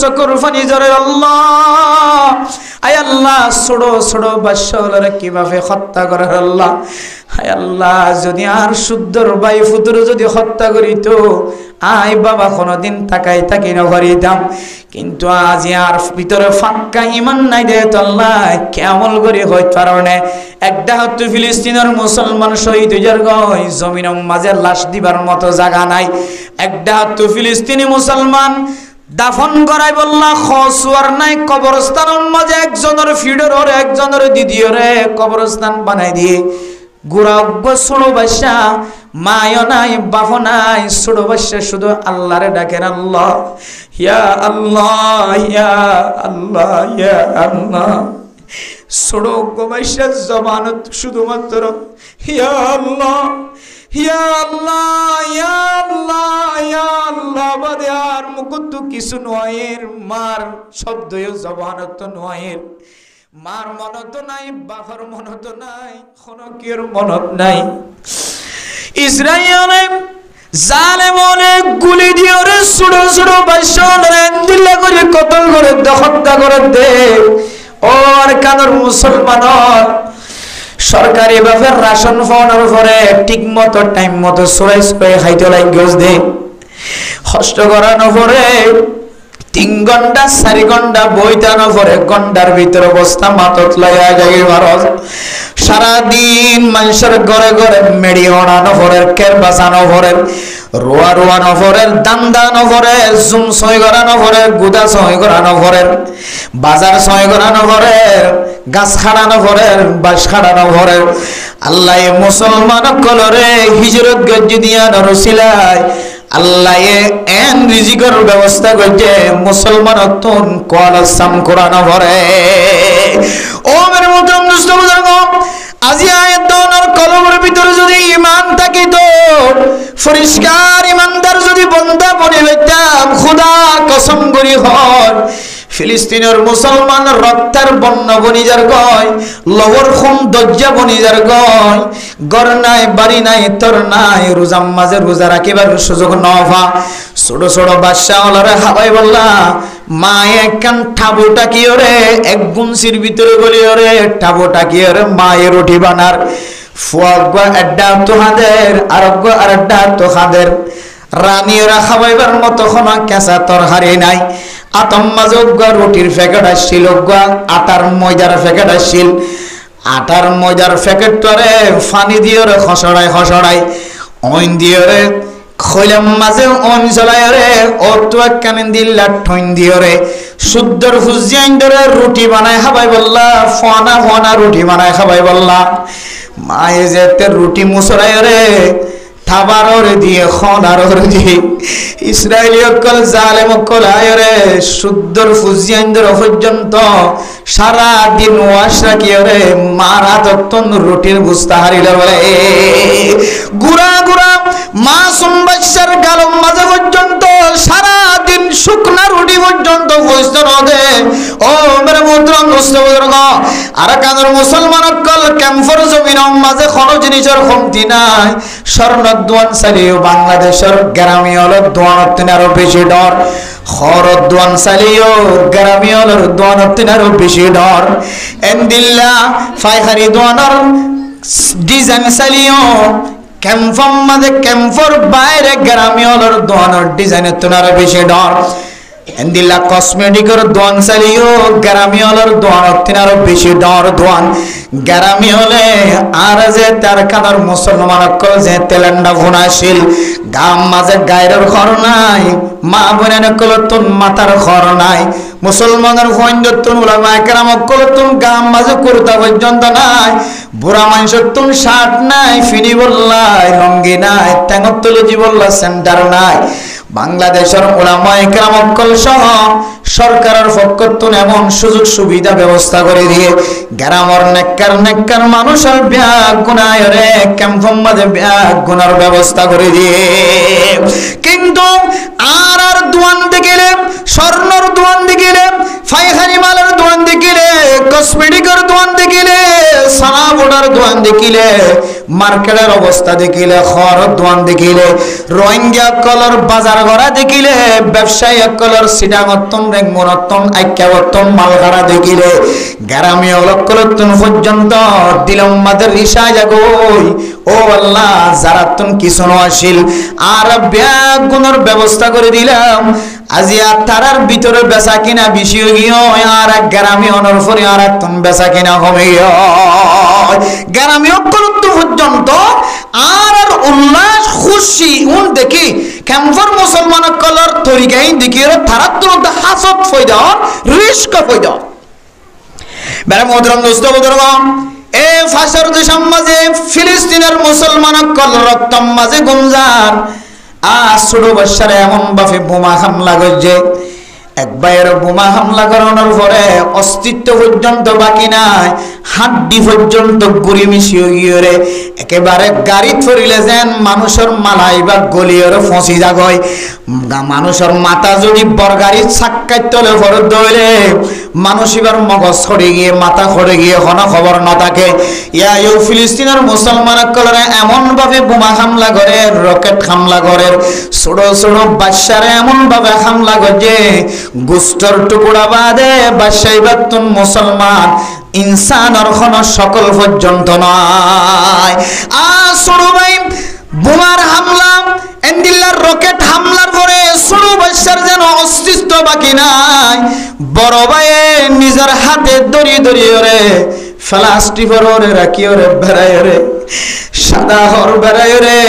চকুর পানি জরে আল্লাহ, আয় আল্লাহ ছোড়ো ছোড়ো বাচ্চাগুলোরে কিভাবে হত্যা করার আল্লাহ, আয় আল্লাহ যদি আর শুদ্ধর ভাই ফুতুর যদি হত্যা করিত আয় বাবা কোনোদিন তাকাই তাকি না করিতাম, কিন্তু আজ আর ভিতরে ফাক্কা ইমান নাই দে তো আল্লাহ কেমন করে হইতে পারনে। একটা হচ্ছে ফিলিস্তিনের মুসলমান শহীদ হইয়ার গয় জমিনের মাঝে লাশ দিবার মতো জায়গা নাই। একটা হচ্ছে ফিলিস্তিনি মুসলমান দাফন করাই বললা খসুয়ার নাই, কবরস্থানের মাঝে একজনের ফিডর ওরে একজনের দিদিওরে কবরস্থান বানাই দিয়ে গুড়া ছোড়ো বাসা মায়ও নাই বাপ নাই, ছোড়ো বাসা শুধু আল্লাহরে ডাকেন আল্লাহ ইয়া আল্লাহ ইয়া আল্লাহ ইয়া আল্লাহ। ছোড়ো বাসা জবানত শুধুমাত্র ইয়া আল্লাহ ইয়া আল্লাহ ইয়া আল্লাহ ইয়া আল্লাহ বাদে আর মুকুত কিছু নয়ের, মার শব্দও জবানত নয়ের, মার মনত নাই বাবার মনত নাই খনকের মনত নাই। ইসরায়েলে জালেম অনেক গুলি দিয়ে রে ছোড়ো ছোড়ো বাচ্চারে দিল্লা করে কতল করে হত্যা করে দে। ওর কাদের মুসলমানর সরকারি ভাবে রাশন পাওয়ার পরে ঠিক মতো টাইম মতো সরাই সরাই খাইতে লাগছ দে, কষ্ট করানো পরে 3 ঘন্টা 4 ঘন্টা বইটানো পরে ঘন্টার ভিতরে বস্তা মাতত লাইয়া যাই ভারত। সারাদিন মানুষের ঘরে ঘরে মেড়ি ওড়ানো পরে কের বাঁচানো পরে রোয়া রোয়ানো পরে দান দানো পরে জুম সই করানো পরে গুদা সই করানো পরে বাজার সই করানো পরে গাছ খাড়ানো পরে বাস খাড়ানো পরে আল্লাহ মুসলমান কলরে হিজরত গজ্জি দিয়া নরসিলায় আল্লাহ এন রিজিকের ব্যবস্থা করছে মুসলমান তুন কোয়ালাম কোরআন ভরে। ও মেরে মুসলমান দুষ্ট বুজুর্গ, আজি আয়াত দাওনার কলমের ভিতরে যদি ঈমান থাকিত, পরিষ্কার ঈমানদার যদি বান্দা বনি হইতাম, খোদা কসম করি হন ফিলিস্তিনের মুসলমান রক্তের বন্য বনিজার গয়, লবর খুন দজ্জা বনিজার গয়, ঘর নাই বাড়ি নাই তোর নাই, রোজার মাঝে রোজা রাখিবার সুযোগ নভা, ছোট ছোট বাচ্চা ওলারে হাওয়াই বললা মা একখান ঠাবুটা কি ওরে এক গুনসির ভিতরে বলি ওরে ঠাবুটা কি ওরে মায়ের রুটি বানার ফুয়াগ্য আড্ডা তো হাদের আরোগ্য আর আড্ডা তো হাদের রানী ওরা খাওয়াইবার মতো কোনো কেঁচা তরকারি নাই। আতম মাজা রুটির প্যাকেট আসছিল, আটার ময়দার প্যাকেট আসছিল, আটার ময়দার প্যাকেট তরে ফানি দিয়ে রে খসড়াই খসড়াই অইন দিয়ে রে খৈলাম মাঝে অন চলাই রে অতো একখানে দিল্লা ঠইন দিয়ে রে শুদ্ধর ফুজিয়াইন ধরে রুটি বানায় খাবাই বললা, ফনা ফনা রুটি বানায় খাবাই বললা। মায়ে যেতে রুটি মুসরাই রে থাবার ওরে দিয়ে খনার ওরে দিয়ে ইসরায়েলি অকল জালেম অকল আয়রে শুদ্ধর ফুজিয়াইন্দর পর্যন্ত সারা দিন ওয়াশ রাখি ওরে মারা তত্তন রুটির বুঝতা হারিল বলে গুড়া গুড়া মাসুম বাচ্চার গালম মাঝে পর্যন্ত সারা দিন শুকনা রুটি পর্যন্ত বসতেন ওদে। ও মেরে মুদ্রম দুস্থ আর কানের মুসলমান অকল ক্যাম্পর জমিন মাঝে কোনো জিনিসের কমতি নাই। স্বর্ণ দোয়ান চালিয়েও বাংলাদেশের গ্রামী হলো দোয়ান আরো বেশি ডর, খরদ দোয়ান চালিয়েও গ্রামী হলোর দোয়ান আরো বেশি ডর। এন্দিল্লা ফাইখারি দোয়ানোর ডিজাইন চালিয়েও ক্যাম্পর মাঝে ক্যাম্পর বাইরে গ্রামী হলোর দোয়ানোর ডিজাইনের আরো বেশি ডর। এন্দিল্লা কসমেটিকের দোয়ান চালিয়েও গ্রামী হলোর দোয়ান আরো বেশি ডর। দোয়ান গ্রামী হলে আর যে তার কানার মুসলমান যে তেলেন্ডা ভুনাশীল গাম মাঝে গায়ের ঘর নাই, মা বোনের কলতুন মাথার ঘর নাই, মুসলমানের ভৈন্যতুন উলামা একরাম কলতুন গাম মাঝে কুর্তা পর্যন্ত নাই, বুড়া মানুষের তুন শার্ট নাই, ফিনি বললাই লঙ্গি নাই, ট্যাঙ্গতলি বললা সেন্টার নাই। বাংলাদেশের উলামা একরাম অকল সহ সরকারের পক্ষতুন এমন সুযোগ সুবিধা ব্যবস্থা করে দিয়ে গ্রামের নেককার নেককার মানুষের ব্যাগ গুনায় রে ক্যাম্পর মাঝে ব্যাগ গুনার ব্যবস্থা করে দিয়ে। কিন্তু আর আর দোয়ান দেখিলে স্বর্ণর দোয়ান দেখিলে ফাইখানি মালের দোয়ান দেখিলে কসমেটিকের দোয়ান দেখিলে সানা বোর্ডার দোয়ান দেখিলে মার্কেটের অবস্থা দেখিলে খড়ের দোয়ান দেখিলে রোহিঙ্গা কলর বাজার ঘরা দেখিলে ব্যবসায়ী কলর সিডাগতন রেঙ্গনতন আইক্যাবতন মালগাড়া দেখিলে গ্রামে অলকলতন পর্যন্ত দিলম মাদের রিসা জাগই ও আল্লাহ যারা তুন কিছু আসিল আর ব্যাগ গুণের ব্যবস্থা করে দিলাম আজি আর তারার ভিতরে বেচা কিনা বেশি গিয়ে আর গ্রামে অনর ফরে আর তুন বেচা কিনা কমে গ্রামে অকলত্ব পর্যন্ত আর উল্লাস খুশি উন দেখি ক্যাম্পর মুসলমান কলর তরিকাই দেখি তারা তুলতে হাসত ফয়দা রিস্ক ফয়দা বেড়া মোহতরম দোস্ত বুজুর্গ এ ফাঁসের দেশের মাঝে ফিলিস্তিনের মুসলমান কল রক্তম মাঝে গুঞ্জার ছোট বাচ্চারা এমন ভাবে বোমা হামলা করছে একবার বোমা হামলা করানোর পরে অস্তিত্ব পর্যন্ত বাকি নাই হাড্ডি পর্যন্ত গুড়ি মিশিয়ে গিয়ে রে একেবারে গাড়ি ফরিলে যেন মানুষের মালাই বা গলিয়ে ফসি যাগয় মানুষের মাথা যদি বরগাড়ির চাক্কায় তলে ভরে দইলে মানুষ এবার মগজ সরে গিয়ে মাথা সরে গিয়ে কোনো খবর না থাকে ইয়া ফিলিস্তিনের মুসলমান কলরে এমন ভাবে বোমা হামলা করে রকেট হামলা করে ছোট ছোট বাচ্চারা এমন ভাবে হামলা করে গোস্তর টুকুরা বাদে বাসাই বাতুন মুসলমান ইনসানের কোনো সকল পর্যন্ত নয় ছোট ভাই বোমার হামলা এন্দিল্লার রকেট হামলার পরে ছোট বাচ্চার যেন অস্তিত্ব বাকি নাই বড় ভাইয়ে নিজের হাতে দড়ি দড়িয়ে রে প্লাস্টিকের ওরে রাখি ওরে বেড়ায় রে সাদা হর বেড়ায় রে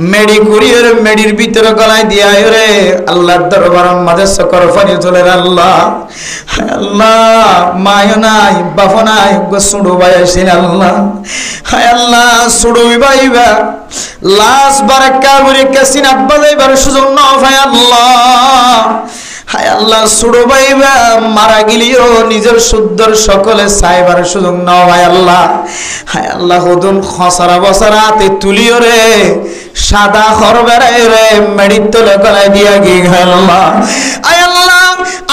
মেডি কুড়িয়ে মেডির ভিতরে গলায় দিয়া রে আল্লাহর দরবারের মাঝে সকর পানি তোলে আল্লাহ আল্লাহ মায় নাই বাপ নাই সুড়ু ভাই আসেন আল্লাহ হায় আল্লাহ সুড়ু ভাইবা লাশ বারাক্কা করে কাসিন আব্বা যাইবার সুযোগ না ভাই আল্লাহ হায় আল্লাহ সুড়ু ভাইবা মারা গেলিও নিজের শুদ্ধর সকলে সাইবার সুযোগ না ভাই আল্লাহ হায় আল্লাহ হুদুন খসরা বসরা হাতে তুলিও রে সাদা খর বেড়ায় রে মেডির তলে গলায় দিয়া গিয়ে আল্লাহ আয় আল্লাহ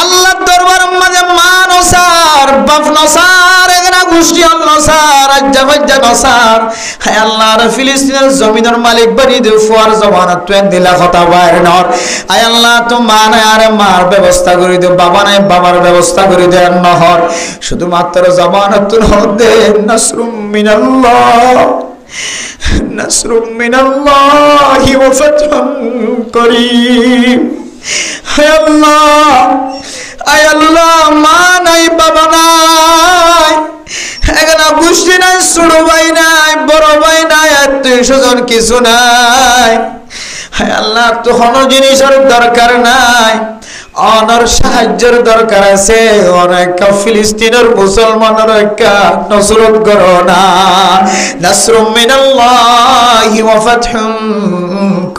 আল্লাহর দরবার মাঝে মান ওসার বাপ নসার এগরা গোষ্ঠী নসার আজ্জা নসার হায় আল্লাহ ফিলিস্তিনের জমিনের মালিক বাড়ি দে ফুয়ার জমানত তুই দিলা কথা বাইরে নর আয় আল্লাহ তো মা নাই আরে মার ব্যবস্থা করে দে বাবা নাই বাবার ব্যবস্থা করে দে নহর শুধুমাত্র জমানত হদে নাসরুম মিনাল্লাহ নাসরুম মিনাল্লাহি ওয়া ফাতহুন করিম হায় আল্লাহ আয় আল্লাহ মা নাই বাবা নাই এখানে গোষ্ঠী নাই ছোট ভাই নাই বড় ভাই নাই আত্মীয় স্বজন কিছু নাই হায় আল্লাহ তো কোনো জিনিসের দরকার নাই অনর সাহায্যের দরকার আছে অনেক ফিলিস্তিনের মুসলমানের একটা নসরত করো না নাসরুম মিনাল্লাহি ওয়া ফাতহুন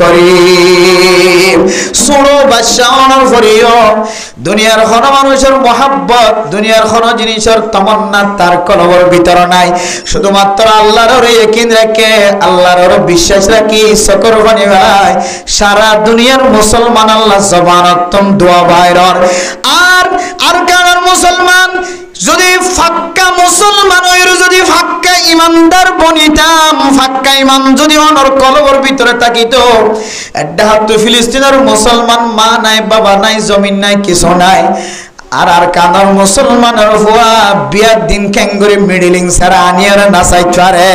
করিম ছোট বাচ্চা অনর ফরিও দুনিয়ার কোনো মানুষের মহাব্বত দুনিয়ার কোনো জিনিসের তমন্না তার কলবের ভিতর নাই শুধুমাত্র আল্লাহর ইয়াকিন রাখে আল্লাহর বিশ্বাস রাখি সকর বানি ভাই সারা দুনিয়ার মুসলমান আল্লাহ জবানতম দোয়া বাইরর আর কারণ মুসলমান যদি ফাক্কা মুসলমান হইর যদি ফাক্কা ইমানদার বনিতাম ফাক্কা ইমান যদি অনর কলবের ভিতরে থাকিতো এডা হাত ফিলিস্তিনের মুসলমান মা নাই বাবা নাই জমিন নাই কিছু নাই আর কানার মুসলমানের ফুয়া বিয়ার দিন ক্যাঙ্গুরি মিডিলিং সারা আনিয়ার নাসাই পারে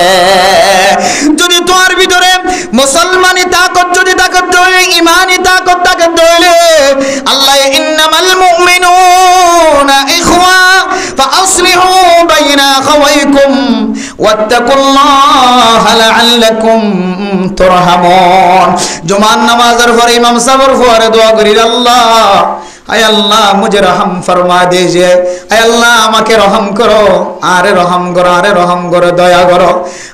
যদি তোমার ভিতরে মুসলমানি তাকত যদি তাকত দইলে ইমানি তাকত তাকত দইলে আল্লাহ ইন্নামাল মুমিনুনা ইখওয়া ফাআসলিহু বাইনা আখাওয়াইকুম ওয়াত্তাকুল্লাহা লাআল্লাকুম তুরহামুন জুমার নামাজের পরে ইমাম সাহেবের পরে দোয়া করি আল্লাহ আয় আল্লাহ মুঝে রহম ফরমা দীজিয়ে আয় আল্লাহ আমাকে রহম করো আরে রহম করো দয়া করো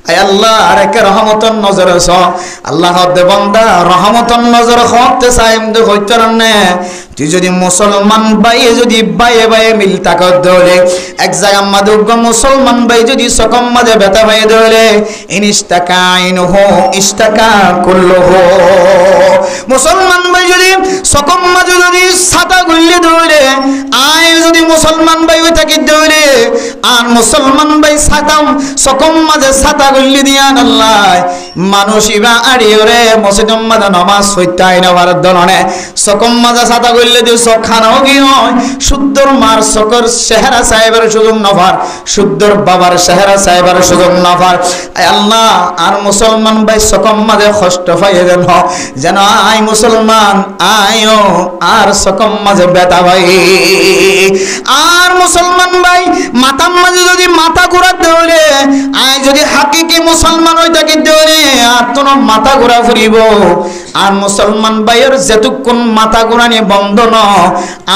আয় আল্লাহ আরে কে রহমতন নজর স আল্লাহ দে বান্দা রহমতন নজর হতে সাইম দে হইতরনে তুই যদি মুসলমান ভাই যদি বাইয়ে বাইয়ে মিল তাকত দলে এক জায়গা মাদুগ মুসলমান ভাই যদি সকম মাঝে ব্যথা ভাই দলে ইনিস্তাকা ইনহু ইস্তাকা কুল্লুহু মুসলমান ভাই যদি সকম মাঝে যদি ছাতা গুললে দলে আয় যদি মুসলমান ভাই হই থাকি দলে আর মুসলমান ভাই ছাতাম সকম মাঝে ছাতা গুললি দিয়ান আল্লাহ মানুষ ইবা আড়িওরে মসজিদম মাঝে নামাজ হইতাই নবার দলনে সকম মাঝে সাদা গইলে দিও সখানাও কি হয় শুদ্ধর মার সকর চেহারা সাহেবের সুযোগ নফার শুদ্ধর বাবার চেহারা সাহেবের সুযোগ নফার আল্লাহ আর মুসলমান ভাই সকম মাঝে কষ্ট পাইয়ে দেন যেন আই মুসলমান আয়ো আর সকম মাঝে বেতা ভাই আর মুসলমান ভাই মাথার মাঝে যদি মাথা ঘুরা দেওলে আয় যদি হাকিকি মুসলমান হই থাকি দেওলে আর তোর মাথা ঘুরা ফুরিব আর মুসলমান ভাইয়ের যেতক্ষণ মাথা ঘুরানি বন্ধ ন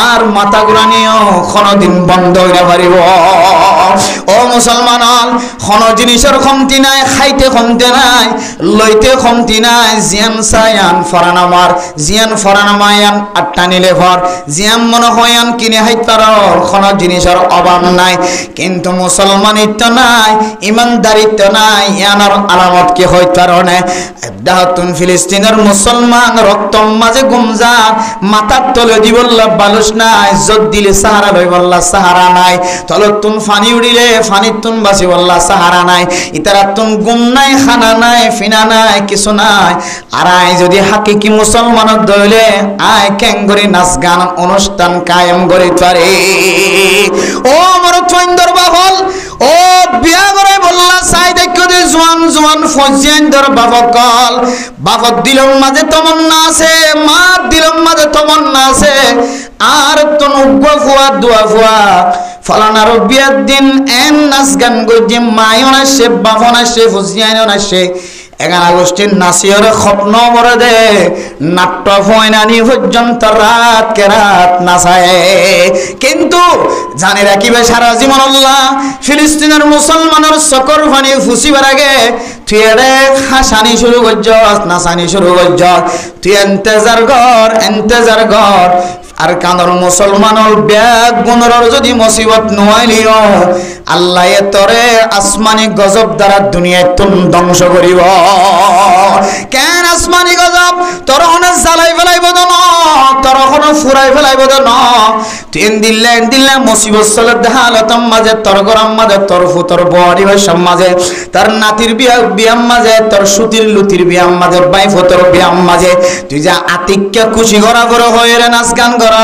আর মাথা ঘুরানিও কোনদিন বন্ধ হইয়া পারিব ও মুসলমান কোন জিনিসের কমতি নাই খাইতে কমতি নাই লইতে কমতি নাই জিয়ান সায়ান ফরানামার জিয়ান ফরানামায়ান আটটা নিলে ভর জিয়ান মনে হয়ান কিনে হাইতার কোন জিনিসের অভাব নাই কিন্তু মুসলমানিত্ব নাই ইমানদারিত্ব নাই ইয়ানোর আলামত কি হইতার নে দাহাতুন ফিলিস্তিনের মুসলমান রক্ত মাঝে গুমজা মাথার তলে দিবল্লা বালুস নাই যত দিলে সাহারা লই বল্লা সাহারা নাই তলতুন ফানি উড়িলে ফানিতুন বাসি বল্লা সাহারা নাই ইতারাতুন গুম নাই খানা নাই ফিনা নাই কিছু নাই আর আই যদি হাকিকি মুসলমানের দইলে আই কেঙ্গরি নাচ গান অনুষ্ঠান কায়েম করি পারে ও আমার চৈন্দর বাহল ও বিয়া করে বললা সাই দেখো যে জোয়ান জোয়ান ফজিয়ান্দর বাবকল বাবক দিলম মাঝে তমন্না আছে মা দিলম মাঝে তমন্না আছে আর তোন উগ্র ফুয়া দোয়া ফুয়া ফলানার বিয়ার দিন এন নাচ গান গইছে মায়ন আসে বাবন আসে ফজিয়ান আসে 11 আগস্টের নাসিয়র স্বপ্ন মরে দে নাট্য ফয়নানি পর্যন্ত রাত কে রাত নাচায় কিন্তু জানি রাখিবে সারা জীবন আল্লাহ ফিলিস্তিনের মুসলমানের সকর ফানি ফুসিবার আগে তুই এরে হাসানি শুরু করছ নাচানি শুরু করছ তুই এন্তেজার ঘর আর কানর মুসলমানের ব্যাগ গুণর যদি মুসিবত নইলিও আল্লাহ তরে আসমানি গজব দ্বারা দুনিয়ায় তুন ধ্বংস করিব কেন আসমানি গজব তোর হনে জ্বালাই ফেলাইব না তোর হনে ফুরাই ফেলাইব না তুই দিল্লা মুসিবত চলে দেহালতম মাঝে তোর গরম মাঝে তোর ফুতর বড়িবার মাঝে তার নাতির বিয়াম মাঝে তোর সুতির লুতির বিয়াম মাঝে বাই ফুতর বিয়াম মাঝে তুই যা আতিক্যা খুশি করা করে হয়ে রে নাচ গান কর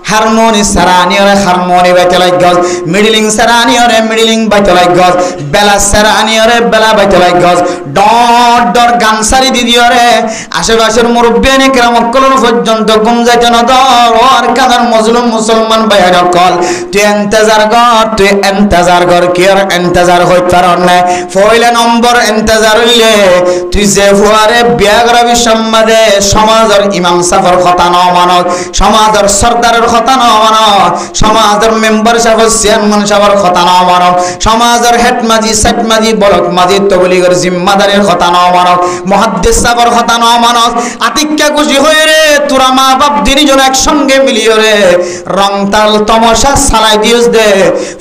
হারমোনি সারানিয়রে হারমোনি বাইতে লাগল মিডলিং সারানিয়রে মিডলিং বাইতে লাগল বেলা সারানিয়রে বেলা বাইতে লাগল ডট ডট গান সারি দিদিয়রে আশেপাশের মুরব্বিয়ানি কেরামকলন পর্যন্ত ঘুম যাইতে না দর আর কাদার মজলুম মুসলমান বাইর কল তুই এন্তেজার কর কি আর এন্তেজার হইতে পারন না পয়লা নম্বর এন্তেজার হইলে তুই যে ফুয়ারে বিয়া করাবি সম্মাদে সমাজের ইমাম সাফর কথা ন মানত সমাজের সরদারের কথা ন মানত সমাজের মেম্বার সাহেব চেয়ারম্যান সাহেবের কথা ন মানত সমাজের হেড মাজি সেট মাজি বলক মাজি তবলিগের জিম্মাদারের কথা ন মানত মুহাদ্দিস সাহেবের কথা ন মানত আতিক্যা খুশি হয়ে রে তোরা মা বাপ দিনজন একসঙ্গে মিলিয়ে রে রং তাল তমসা সালাই দিউস দে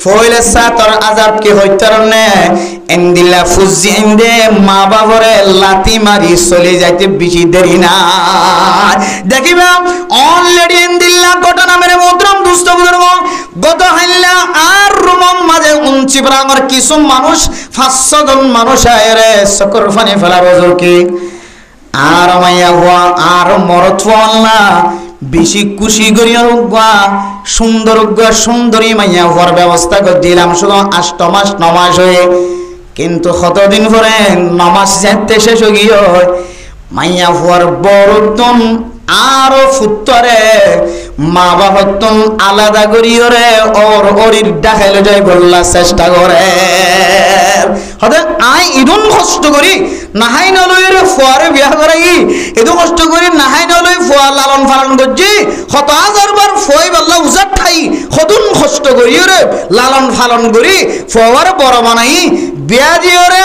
ফইলে সাতর আজাব কি হইতার নে এন্দিলা ফুজি এন্দে মা বাবরে লাতি মারি চলে যাইতে বেশি দেরি না দেখিবা অলরেডি এন্দিলা ঘটনা মেরে মুদ্রম দুষ্ট বুজুর্গ গত হাইলা আর রুমম মাঝে উঞ্চি ব্রাঙর কিছু মানুষ 500 জন মানুষ আয়রে সকর ফানি ফেলা বজর কি আর মাইয়া হওয়া আর মরত না বেশি খুশি করিয়া সুন্দরী মাইয়া হওয়ার ব্যবস্থা করে দিলাম শুধু 8 মাস 9 মাস হয়ে কিন্তু কতদিন পরে 9 মাস যেতে শেষ হয়ে গিয়ে মাইয়া হওয়ার বড়তন আরো ফুত্তরে মা বাবাতন আলাদা করিও রে ওর ওরির ডাকাইলে যাই বললা চেষ্টা করে হতে আই ইদুন কষ্ট করি নাহাই নলই রে ফুয়ারে বিয়া করাই এদু কষ্ট করি নাহাই নলই ফুয়া লালন পালন করছি 100,000 বার ফুয়াই বললা উজাত ঠাই কদুন কষ্ট করি রে লালন পালন করি ফুয়ারে বড় বানাই বিয়া দিও রে